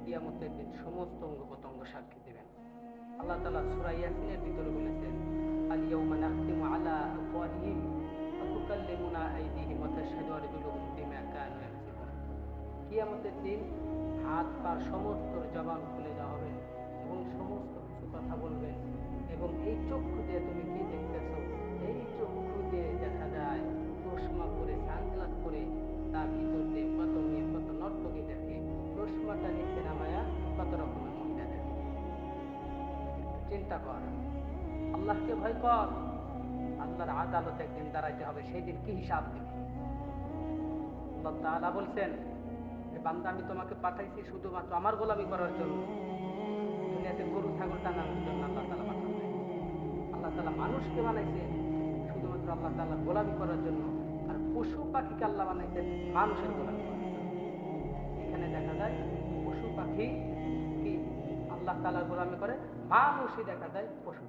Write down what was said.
কিয়ামতের দিন সমস্ত অঙ্গ প্রত্যঙ্গ সাক্ষী দেবেন। আল্লাহ তাআলা সূরা ইয়াসিনের ভিতরে বলেছেন, আল ইয়াউমা নাখতিমু আলা আফওয়াহিহিম ওয়া তুকাল্লিমুনা আইদিহিম ওয়া তাশহাদু আরজুলুহুম বিমা কানু ইয়াকসিবুন। কিয়ামতের দিন হাত পা সমস্ত জবান খুলে দেওয়া হবে এবং সমস্ত কিছু কথা বলবেন। এবং এই চক্ষু দিয়ে তুমি কি দেখতেছো, এই চক্ষু দিয়ে দেখা যায় চশমা পরে সানগ্লাস পরে তার ভিতর দিয়ে কত মেয়ে কত নর্তকী দেখে, চশমাটা নিচে নামায়া কত রকমের মহিলা দেখে। চিন্তা কর, আল্লাহকে ভয় কর। আল্লাহর আদালত একদিন দাঁড়াইতে হবে, সেই দিন কি হিসাব দিবে। আল্লাহ তাআলা বলছেন, বান্দা আমি তোমাকে পাঠাইছি শুধুমাত্র আমার গোলামি করার জন্য। দুনিয়াতে গরু ছাগল টানানোর জন্য আল্লাহ তাআলা পাঠান নাই। আল্লাহ তাআলা মানুষকে বানাইছে শুধুমাত্র আল্লাহ তাআলার গোলামি করার জন্য, আর পশু পাখিকে আল্লাহ বানাইছেন মানুষের গোলামি করার জন্য। এখানে দেখা যায় পশু পাখি কি আল্লাহ তাআলার গোলামি করে, মানুষই দেখা যায় পশু।